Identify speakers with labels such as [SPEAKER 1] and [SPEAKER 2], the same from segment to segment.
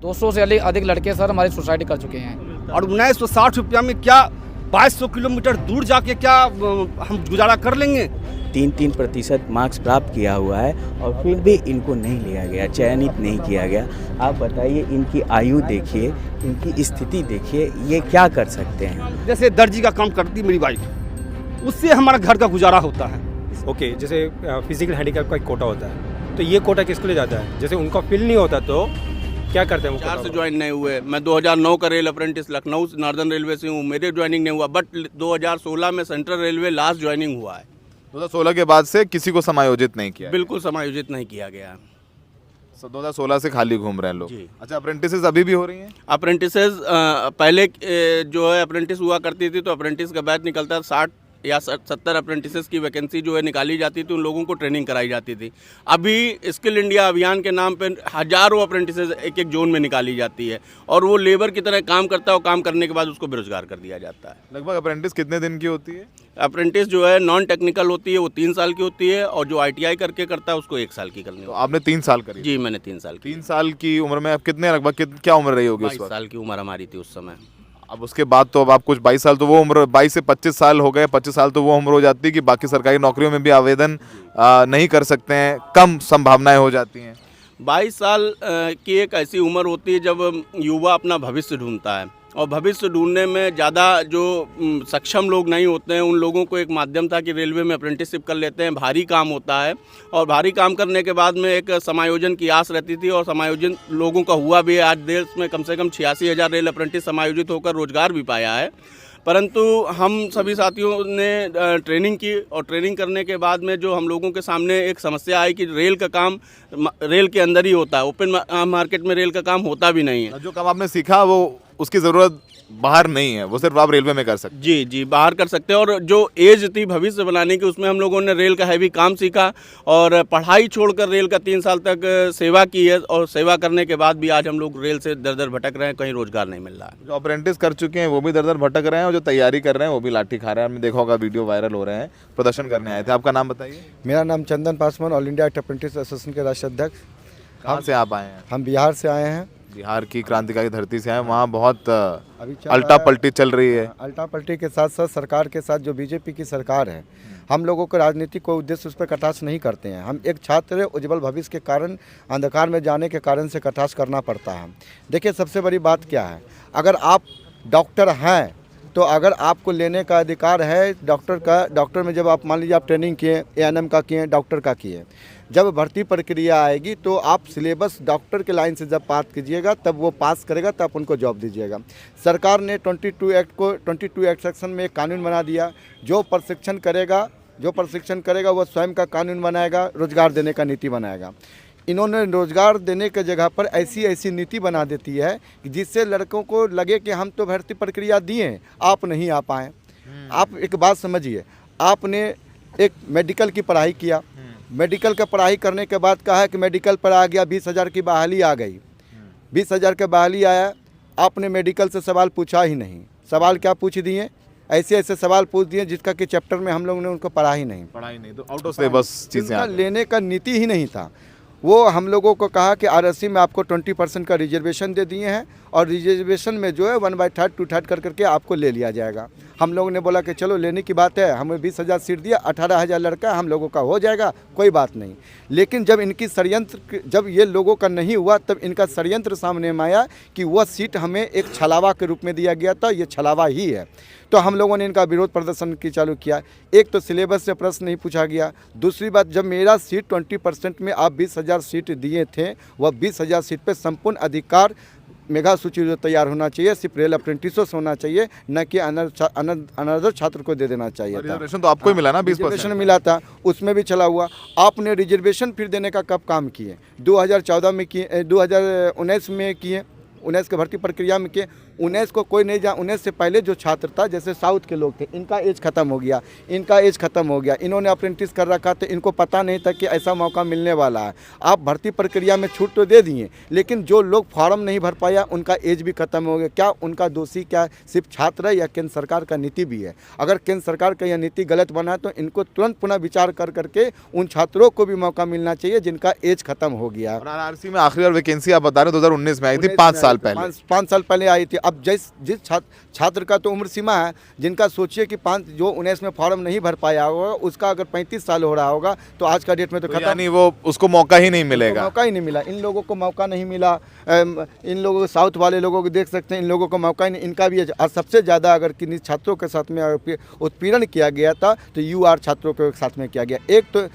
[SPEAKER 1] 200 से अधिक लड़के सर हमारी सुसाइड कर चुके हैं।
[SPEAKER 2] और 1960 रुपया में क्या 2200 किलोमीटर दूर जाके क्या हम गुजारा कर लेंगे।
[SPEAKER 3] 3% मार्क्स प्राप्त किया हुआ है और फिर भी इनको नहीं लिया गया, चयनित नहीं किया गया। आप बताइए, इनकी आयु देखिए, इनकी स्थिति देखिए, ये क्या कर सकते हैं।
[SPEAKER 2] जैसे दर्जी का काम करती मेरी वाइफ, उससे हमारा घर का गुजारा होता है।
[SPEAKER 4] ओके, जैसे फिजिकल हैंडीकैप का एक कोटा होता है, तो ये कोटा किसके लिए जाता है? जैसे उनका फिल नहीं होता तो क्या करते हैं?
[SPEAKER 5] 4 से ज्वाइन नहीं हुए। मैं 2009 का rail apprentice Lucknow northern railway से हूँ, मेरे ज्वाइनिंग नहीं हुआ। बट 2016 में सेंट्रल रेलवे लास्ट ज्वाइनिंग हुआ है।
[SPEAKER 6] 2016 के बाद से किसी को समायोजित नहीं किया?
[SPEAKER 5] बिल्कुल समायोजित नहीं किया गया।
[SPEAKER 6] 2016 से खाली घूम रहे हैं लोग।
[SPEAKER 5] जी।
[SPEAKER 6] अच्छा, अप्रेंटिसेस अभी भी हो रही हैं?
[SPEAKER 5] अप्रेंटिसेस पहले जो है अप्रेंटिस हुआ करती थी, तो अप्रेंटिस का बैच निकलता 60 या 70 अप्रेंटिसेस की वैकेंसी जो है निकाली जाती थी, उन लोगों को ट्रेनिंग कराई जाती थी। अभी स्किल इंडिया अभियान के नाम पे हजारों अप्रेंटिसेस एक एक जोन में निकाली जाती है और वो लेबर की तरह काम करता है और काम करने के बाद उसको बेरोजगार कर दिया जाता है।
[SPEAKER 6] लगभग अप्रेंटिस कितने दिन की होती है?
[SPEAKER 5] अप्रेंटिस जो है नॉन टेक्निकल होती है, वो 3 साल की होती है, और जो ITI करके करता है उसको 1 साल की करनी
[SPEAKER 6] तो
[SPEAKER 5] होती है।
[SPEAKER 6] आपने 3 साल करी?
[SPEAKER 5] जी, मैंने 3 साल की।
[SPEAKER 6] 3 साल की उम्र में आप कितने लगभग क्या उम्र रही होगी उस
[SPEAKER 5] 22
[SPEAKER 6] वक्त?
[SPEAKER 5] साल की उम्र हमारी थी उस समय।
[SPEAKER 6] अब उसके बाद तो अब आप कुछ 22 साल, तो वो उम्र 22 से 25 साल हो गए। 25 साल तो वो उम्र हो जाती है कि बाकी सरकारी नौकरियों में भी आवेदन नहीं कर सकते हैं, कम संभावनाएं हो जाती हैं।
[SPEAKER 5] 22 साल की एक ऐसी उम्र होती है जब युवा अपना भविष्य ढूंढता है, और भविष्य ढूंढने में ज़्यादा जो सक्षम लोग नहीं होते हैं, उन लोगों को एक माध्यम था कि रेलवे में अप्रेंटिसशिप कर लेते हैं। भारी काम होता है, और भारी काम करने के बाद में एक समायोजन की आस रहती थी, और समायोजन लोगों का हुआ भी है। आज देश में कम से कम 86,000 रेल अप्रेंटिस समायोजित होकर रोजगार भी पाया है। परंतु हम सभी साथियों ने ट्रेनिंग की, और ट्रेनिंग करने के बाद में जो हम लोगों के सामने एक समस्या आई कि रेल का काम रेल के अंदर ही होता है, ओपन मार्केट में रेल का काम होता भी नहीं है।
[SPEAKER 6] जो काम आपने सीखा वो उसकी ज़रूरत बाहर नहीं है, वो सिर्फ आप रेलवे में कर सकते हैं।
[SPEAKER 5] जी जी, बाहर कर सकते हैं। और जो एज थी भविष्य बनाने की, उसमें हम लोगों ने रेल का हैवी काम सीखा, और पढ़ाई छोड़कर रेल का 3 साल तक सेवा की है, और सेवा करने के बाद भी आज हम लोग रेल से दर दर भटक रहे हैं, कहीं रोजगार नहीं मिल रहा है।
[SPEAKER 6] जो अप्रेंटिस कर चुके हैं वो भी दर दर भटक रहे हैं, और जो तैयारी कर रहे हैं वो भी लाठी खा रहे हैं। आपने देखा होगा, वीडियो वायरल हो रहे हैं। प्रदर्शन करने आए थे, आपका नाम बताइए।
[SPEAKER 7] मेरा नाम Chandan Paswan, all India apprentice association के राष्ट्रीय अध्यक्ष।
[SPEAKER 6] कहाँ से आप आए हैं?
[SPEAKER 7] हम बिहार से आए हैं।
[SPEAKER 6] बिहार की क्रांतिकारी धरती से आए। वहाँ बहुत
[SPEAKER 7] अभी
[SPEAKER 6] अल्टा पलटी चल रही है।
[SPEAKER 7] अल्टा पलटी के साथ साथ सरकार के साथ जो बीजेपी की सरकार है, हम लोगों को राजनीतिक कोई उद्देश्य उस पर कटाक्ष नहीं करते हैं। हम एक छात्र उज्जवल भविष्य के कारण अंधकार में जाने के कारण से कटाक्ष करना पड़ता है। देखिए, सबसे बड़ी बात क्या है, अगर आप डॉक्टर हैं तो अगर आपको लेने का अधिकार है डॉक्टर में, जब आप मान लीजिए आप ट्रेनिंग किए, ANM का किए, डॉक्टर का किए, जब भर्ती प्रक्रिया आएगी तो आप सिलेबस डॉक्टर के लाइन से जब पास कीजिएगा, तब वो पास करेगा, तब उनको जॉब दीजिएगा। सरकार ने 22 एक्ट सेक्शन में एक कानून बना दिया, जो प्रशिक्षण करेगा वो स्वयं का कानून बनाएगा, रोजगार देने का नीति बनाएगा। इन्होंने रोजगार देने के जगह पर ऐसी नीति बना देती है कि जिससे लड़कों को लगे कि हम तो भर्ती प्रक्रिया दिए, आप नहीं आ पाए। आप एक बात समझिए, आपने एक मेडिकल की पढ़ाई किया, मेडिकल का पढ़ाई करने के बाद कहा कि मेडिकल पर आ गया, 20,000 की बहाली आ गई। 20,000 की बहाली आया, आपने मेडिकल से सवाल पूछा ही नहीं। सवाल क्या पूछ दिए? ऐसे सवाल पूछ दिए जिसका कि चैप्टर में हम लोगों ने उनको पढ़ा ही नहीं,
[SPEAKER 6] तो आउट ऑफ सिलेबस चीज़ें
[SPEAKER 7] लेने का नीति ही नहीं था। वो हम लोगों को कहा कि RSC में आपको 20% का रिजर्वेशन दे दिए हैं, और रिजर्वेशन में जो है 1/3 2/3 करके आपको ले लिया जाएगा। हम लोगों ने बोला कि चलो लेने की बात है, हमें 20,000 सीट दिया, 18,000 लड़का हम लोगों का हो जाएगा, कोई बात नहीं। लेकिन जब इनकी षड्यंत्र, जब ये लोगों का नहीं हुआ, तब इनका षड्यंत्र सामने में आया कि वह सीट हमें एक छलावा के रूप में दिया गया था, ये छलावा ही है। तो हम लोगों ने इनका विरोध प्रदर्शन की चालू किया। एक तो सिलेबस से प्रश्न नहीं पूछा गया, दूसरी बात, जब मेरा सीट 20% में आप 20,000 सीट दिए थे, वह 20,000 सीट पे संपूर्ण अधिकार मेगा सूची जो तैयार होना चाहिए, सिर्फ रेल अप्रेंटिसों से होना चाहिए, न कि अनदर छात्र को दे देना चाहिए था।
[SPEAKER 6] रिजर्वेशन तो आपको ही मिला ना? 20%
[SPEAKER 7] रिजर्वेशन मिला था, उसमें भी चला हुआ। आपने रिजर्वेशन फिर देने का कब काम किए? 2014 में किए, 2019 में किए, 19 के भर्ती प्रक्रिया में किए। 19 को कोई नहीं 19 से पहले जो छात्र था, जैसे साउथ के लोग थे, इनका एज ख़त्म हो गया, इनका एज ख़त्म हो गया, इन्होंने अप्रेंटिस कर रखा तो इनको पता नहीं था कि ऐसा मौका मिलने वाला है। आप भर्ती प्रक्रिया में छूट तो दे दिए, लेकिन जो लोग फॉर्म नहीं भर पाया उनका एज भी ख़त्म हो गया। क्या उनका दोषी क्या सिर्फ छात्र है या केंद्र सरकार का नीति भी है? अगर केंद्र सरकार का यह नीति गलत बना है तो इनको तुरंत पुनः विचार कर करके उन छात्रों को भी मौका मिलना चाहिए जिनका एज खत्म हो गया।
[SPEAKER 6] और आरआरसी में आखिरी बार वैकेंसी आप बता रहे 2019 में आई थी, 5 साल पहले।
[SPEAKER 7] 5 साल पहले आई थी। अब जिस छात्र का तो उम्र सीमा है, जिनका सोचिए कि 5 जो 19 में फॉर्म नहीं भर पाया होगा उसका अगर 35 साल हो रहा होगा तो आज का डेट में तो खत्म,
[SPEAKER 6] यानी वो उसको मौका ही नहीं मिलेगा।
[SPEAKER 7] मौका ही नहीं मिला, इन लोगों को मौका नहीं मिला। इन लोगों को, साउथ वाले लोगों को देख सकते हैं, इन लोगों को मौका ही नहीं, इनका भी। और सबसे ज़्यादा अगर किन्हीं छात्रों के साथ में उत्पीड़न किया गया था तो यूआर छात्रों के साथ में किया गया। एक तो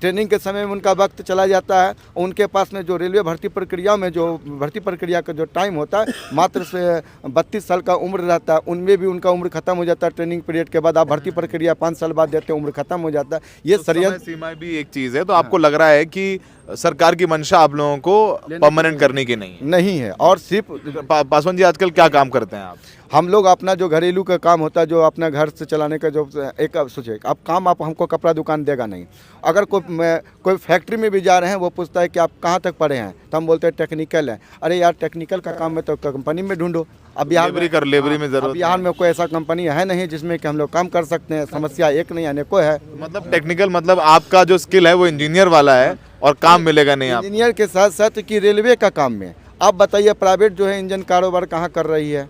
[SPEAKER 7] ट्रेनिंग के समय में उनका वक्त चला जाता है, उनके पास में जो रेलवे भर्ती प्रक्रिया में जो भर्ती प्रक्रिया का जो टाइम होता है मात्र से 32 साल का उम्र रहता है, उनमें भी उनका उम्र खत्म हो जाता है। ट्रेनिंग पीरियड के बाद आप भर्ती प्रक्रिया 5 साल बाद देते हैं, उम्र खत्म हो जाता है। ये षड्यंत्र
[SPEAKER 6] सीमा भी एक चीज़ है। तो आपको लग रहा है कि सरकार की मंशा आप लोगों को परमानेंट करने की नहीं है।
[SPEAKER 7] और सिर्फ
[SPEAKER 6] पासवान जी आजकल क्या काम करते हैं आप?
[SPEAKER 7] हम लोग अपना जो घरेलू का काम होता है, जो अपना घर से चलाने का जो एक सोचिए, अब काम आप हमको कपड़ा दुकान देगा नहीं। अगर कोई फैक्ट्री में भी जा रहे हैं, वो पूछता है कि आप कहाँ तक पढ़े हैं, तो हम बोलते हैं टेक्निकल है। अरे यार टेक्निकल का काम में तो कंपनी में ढूंढो। अब बिहार में जरूरत, बिहार में कोई ऐसा कंपनी है नहीं जिसमें कि हम लोग काम कर सकते हैं। समस्या एक नहीं अनेकों है।
[SPEAKER 6] मतलब टेक्निकल मतलब आपका जो स्किल है वो इंजीनियर वाला है और काम मिलेगा नहीं। आप
[SPEAKER 7] इंजीनियर के साथ साथ कि रेलवे का काम में आप बताइए, प्राइवेट जो है इंजन कारोबार कहाँ कर रही है?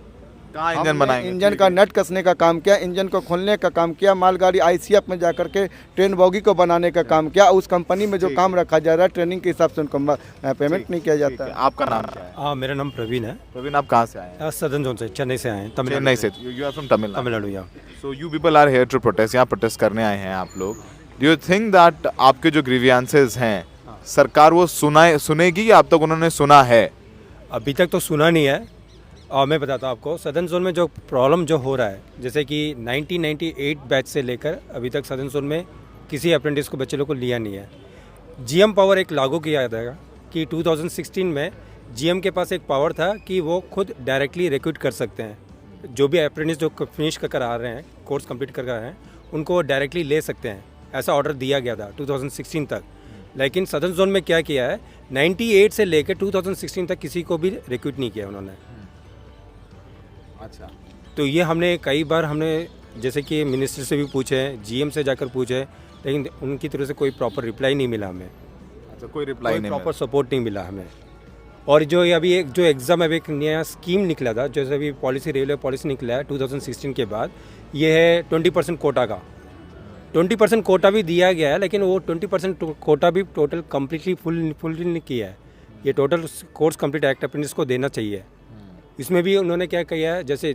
[SPEAKER 6] कहाँ इंजन बनाएंगे?
[SPEAKER 7] इंजन का नट कसने का काम किया, इंजन को खोलने का काम किया, मालगाड़ी आईसीएफ में जाकर के ट्रेन बॉगी को बनाने का काम किया। उस कंपनी में जो काम रखा जा रहा है ट्रेनिंग के हिसाब से उनको पेमेंट नहीं किया जाता है।
[SPEAKER 6] आपका नाम क्या है?
[SPEAKER 4] मेरा नाम प्रवीण है।
[SPEAKER 6] प्रवीण, आप कहाँ से आए हैं?
[SPEAKER 4] सदन जोन से, चेन्नई से आए हैं।
[SPEAKER 6] चेन्नई से। You are from Tamilnadu.
[SPEAKER 4] Tamilnadu या।
[SPEAKER 6] So you people are here to protest, यहाँ प्रोटेस्ट करने आए हैं आप लोग। डू यू थिंक दैट आपके जो ग्रीवियंसेस हैं सरकार वो सुनेगी या अब तक उन्होंने सुना है?
[SPEAKER 4] अभी तक तो सुना नहीं है। और मैं बताता हूँ आपको, सदर्न जोन में जो प्रॉब्लम जो हो रहा है, जैसे कि 1998 बैच से लेकर अभी तक सदर्न जोन में किसी अप्रेंटिस को बच्चे लोग को लिया नहीं है। जीएम पावर एक लागू किया जाएगा कि 2016 में जीएम के पास एक पावर था कि वो खुद डायरेक्टली रिक्रूट कर सकते हैं। जो भी अप्रेंटिस जो फिनिश कर आ रहे हैं, कोर्स कंप्लीट कर रहे हैं, उनको डायरेक्टली ले सकते हैं। ऐसा ऑर्डर दिया गया था 2016 तक। लेकिन सदर्न जोन में क्या किया है, 98 से लेकर 2016 तक किसी को भी रिक्रूट नहीं किया उन्होंने।
[SPEAKER 6] अच्छा,
[SPEAKER 4] तो ये हमने कई बार जैसे कि मिनिस्टर से भी पूछे, जीएम से जाकर पूछे, लेकिन उनकी तरफ से कोई प्रॉपर रिप्लाई नहीं मिला हमें।
[SPEAKER 6] अच्छा, कोई रिप्लाई नहीं,
[SPEAKER 4] प्रॉपर सपोर्ट नहीं मिला हमें। और जो ये अभी एक जो एग्ज़ाम अभी एक नया स्कीम निकला था, जैसे अभी पॉलिसी रेलवे पॉलिसी निकला है 2016 के बाद, ये है 20% कोटा का। 20% कोटा भी दिया गया है, लेकिन वो 20% कोटा भी टोटल कम्प्लीटली फुल नहीं किया है। ये total course complete act apprentice को देना चाहिए। इसमें भी उन्होंने क्या किया है, जैसे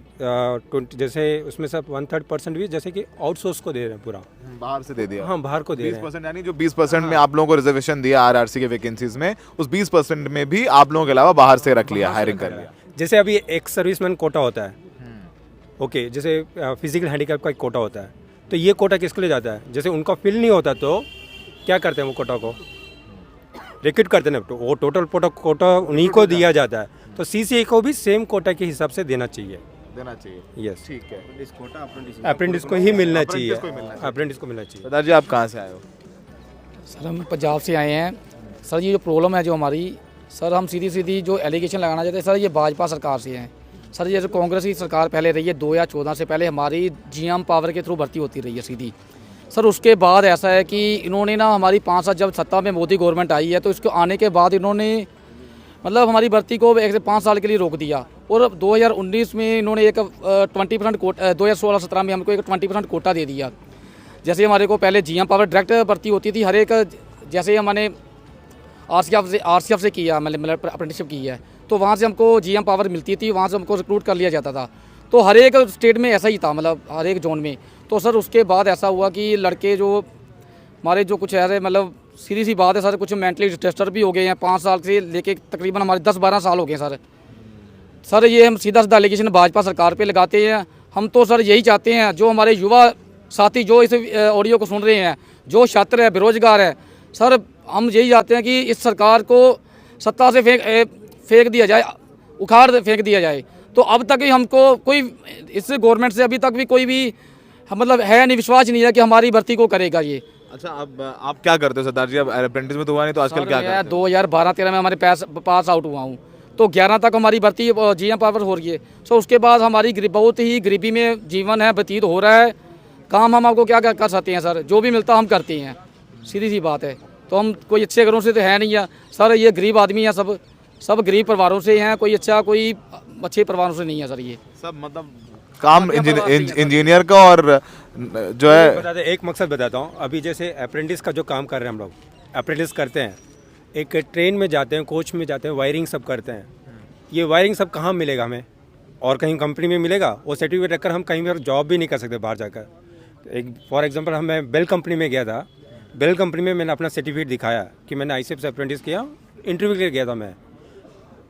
[SPEAKER 4] उसमें सब 1/3% भी जैसे कि आउटसोर्स को दे रहे हैं, पूरा
[SPEAKER 6] बाहर से दे दिया।
[SPEAKER 4] हाँ, बाहर को दे रहे हैं।
[SPEAKER 6] 20% यानी जो 20% में आप लोगों को रिजर्वेशन दिया आरआरसी के वैकेंसीज में, उस 20% में भी आप लोगों के अलावा बाहर से रख लिया, हायरिंग कर लिया।
[SPEAKER 4] जैसे अभी एक सर्विसमैन कोटा होता है, ओके, जैसे फिजिकल हैंडीकैप का एक कोटा होता है, तो ये कोटा किसके लिए जाता है? जैसे उनका फिल नहीं होता तो क्या करते हैं, वो कोटा को रिक्रूट करते हैं, तो वो टोटल कोटा उन्हीं को दिया जाता है। तो सीसीए को भी सेम कोटा के हिसाब से देना चाहिए। यस,
[SPEAKER 6] ठीक है।
[SPEAKER 4] अप्रेंटिस को ही मिलना चाहिए। अप्रेंटिस को मिलना चाहिए।
[SPEAKER 6] सरदार जी, आप कहाँ से आए हो?
[SPEAKER 1] सर हम पंजाब से आए हैं। सर ये जो प्रॉब्लम है जो हमारी, सर हम सीधी जो एलिगेशन लगाना चाहते हैं सर, ये भाजपा सरकार से हैं। सर ये जो कांग्रेस की सरकार पहले रही है 2014 से पहले, हमारी जीएम पावर के थ्रू भर्ती होती रही है सीधी। सर उसके बाद ऐसा है कि इन्होंने ना हमारी 5 साल जब सत्ता में मोदी गवर्नमेंट आई है, तो इसको आने के बाद इन्होंने मतलब हमारी भर्ती को 1 से 5 साल के लिए रोक दिया। और 2019 में इन्होंने एक 20% कोटा, 2016-17 में हमको एक 20% कोटा दे दिया। जैसे हमारे को पहले जीएम पावर डायरेक्ट भर्ती होती थी हर एक, जैसे हमने आरसीएफ से किया, मतलब अप्रेंटिसशिप की है, तो वहाँ से हमको जीएम पावर मिलती थी, वहाँ से हमको रिक्रूट कर लिया जाता था। तो हर एक स्टेट में ऐसा ही था, मतलब हर एक जोन में। तो सर उसके बाद ऐसा हुआ कि लड़के जो हमारे जो कुछ ऐसे, मतलब सीधी सी बात है सर, कुछ मेंटली डिस्टर्ब भी हो गए हैं। 5 साल से लेके तकरीबन हमारे 10-12 साल हो गए सर। ये हम सीधा एलिगेशन भाजपा सरकार पे लगाते हैं। हम तो सर यही चाहते हैं, जो हमारे युवा साथी जो इस ऑडियो को सुन रहे हैं, जो छात्र है, बेरोजगार है, सर हम यही चाहते हैं कि इस सरकार को सत्ता से फेंक दिया जाए, उखाड़ फेंक दिया जाए। तो अब तक ही हमको कोई इस गवर्नमेंट से अभी तक भी कोई भी मतलब है नहीं, विश्वास नहीं है कि हमारी भर्ती को करेगा ये।
[SPEAKER 6] अच्छा, अब आप क्या करते हो सरदार जी? अब अप्रेंटिस में तो हुआ नहीं, तो आजकल क्या करते हो?
[SPEAKER 1] 2012-13 में हमारे पास आउट हुआ हूँ, तो 11 तक हमारी भर्ती जीएम पावर हो रही है। सो उसके बाद हमारी बहुत ही गरीबी में जीवन है व्यतीत हो रहा है। काम हम आपको क्या कर सकते हैं सर, जो भी मिलता हम करते हैं, सीधी सी बात है। तो हम कोई अच्छे घरों से तो है नहीं है सर, ये गरीब आदमी हैं, सब गरीब परिवारों से हैं, कोई अच्छे परिवारों से नहीं है सर। ये
[SPEAKER 6] सब मतलब काम इंजीनियर का और जो है
[SPEAKER 4] बता दे, एक मकसद बताता हूँ। अभी जैसे अप्रेंटिस का जो काम कर रहे हैं हम लोग, अप्रेंटिस करते हैं, एक ट्रेन में जाते हैं, कोच में जाते हैं, वायरिंग सब करते हैं। ये वायरिंग सब कहाँ मिलेगा हमें? और कहीं कंपनी में मिलेगा? वो सर्टिफिकेट रखकर हम कहीं पर जॉब भी नहीं कर सकते बाहर जाकर। एक फॉर एग्जांपल मैं बेल कंपनी में गया था, बेल कंपनी में मैंने अपना सर्टिफिकेट दिखाया कि मैंने ICF से अप्रेंटिस किया, इंटरव्यू के लिए गया था मैं।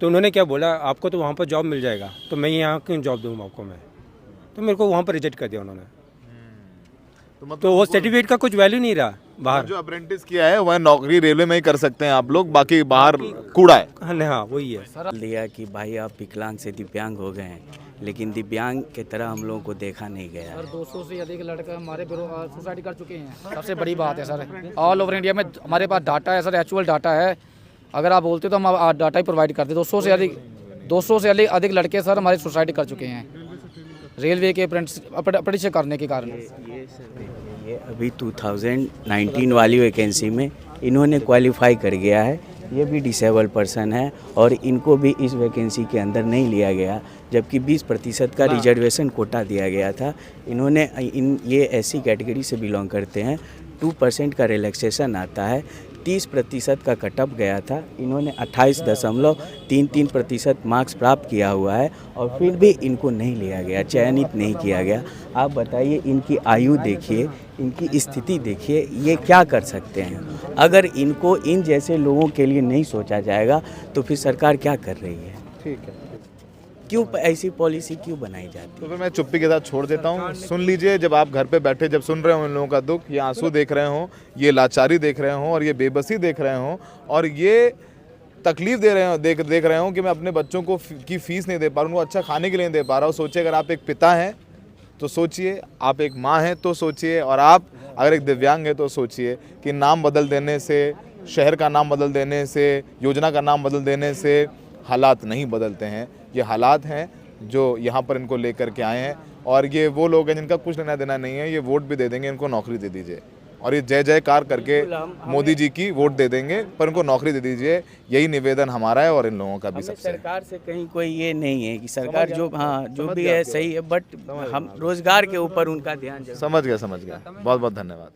[SPEAKER 4] तो उन्होंने क्या बोला, आपको तो वहाँ पर जॉब मिल जाएगा, तो मैं यहाँ क्यों जॉब दूँ आपको मैं? तो मेरे को वहाँ पर रिजेक्ट कर दिया उन्होंने। तो वो सर्टिफिकेट का कुछ वैल्यू नहीं रहा बाहर।
[SPEAKER 6] जो अप्रेंटिस किया है वह नौकरी रेलवे में ही कर सकते हैं आप लोग, बाकी बाहर कूड़ा है।
[SPEAKER 4] हाँ वही है।
[SPEAKER 3] लिया कि भाई आप विकलांग से दिव्यांग हो गए हैं, लेकिन दिव्यांग की तरह हम लोगों को देखा नहीं गया।
[SPEAKER 1] सर 200 से अधिक लड़के हमारे सुसाइड कर चुके हैं, सबसे बड़ी बात है सर। ऑल ओवर इंडिया में हमारे पास डाटा है सर, एक्चुअल डाटा है। अगर आप बोलते तो हम डाटा ही प्रोवाइड करते। 200 से अधिक लड़के सर हमारे सुसाइड कर चुके हैं रेलवे के अप्रेंटिस करने के कारण।
[SPEAKER 3] ये अभी 2019 वाली वैकेंसी में इन्होंने क्वालिफाई कर गया है, ये भी डिसेबल पर्सन है और इनको भी इस वैकेंसी के अंदर नहीं लिया गया, जबकि 20% का रिजर्वेशन कोटा दिया गया था। इन्होंने ये ऐसी कैटेगरी से बिलोंग करते हैं, 2% का रिलैक्सेशन आता है, 30% का कटअप गया था। इन्होंने 28.33% मार्क्स प्राप्त किया हुआ है और फिर भी इनको नहीं लिया गया, चयनित नहीं किया गया। आप बताइए, इनकी आयु देखिए, इनकी स्थिति देखिए, ये क्या कर सकते हैं? अगर इनको इन जैसे लोगों के लिए नहीं सोचा जाएगा तो फिर सरकार क्या कर रही है?
[SPEAKER 6] ठीक है,
[SPEAKER 3] क्यों ऐसी पॉलिसी क्यों बनाई जाती है?
[SPEAKER 6] तो फिर मैं चुप्पी के साथ छोड़ देता हूँ। सुन लीजिए, जब आप घर पे बैठे जब सुन रहे हो इन लोगों का दुख, ये आंसू देख रहे हो, ये लाचारी देख रहे हो और ये बेबसी देख रहे हो और ये तकलीफ दे रहे हो, देख रहे हो कि मैं अपने बच्चों को की फीस नहीं दे पा रहा हूँ, उनको अच्छा खाने के लिए नहीं दे पा रहा हूँ। सोचिए, अगर आप एक पिता हैं तो सोचिए, आप एक माँ हैं तो सोचिए, और आप अगर एक दिव्यांग है तो सोचिए कि नाम बदल देने से, शहर का नाम बदल देने से, योजना का नाम बदल देने से हालात नहीं बदलते हैं। ये हालात हैं जो यहाँ पर इनको लेकर के आए हैं और ये वो लोग हैं जिनका कुछ लेना देना नहीं है। ये वोट भी दे देंगे, इनको नौकरी दे दीजिए और ये जय जयकार करके मोदी जी की वोट दे देंगे, पर इनको नौकरी दे दीजिए। यही निवेदन हमारा है और इन लोगों का भी सबसे।
[SPEAKER 3] सरकार से कहीं कोई ये नहीं है कि सरकार जो भी है सही है, बट हम रोजगार के ऊपर उनका ध्यान।
[SPEAKER 6] समझ गया। बहुत बहुत धन्यवाद।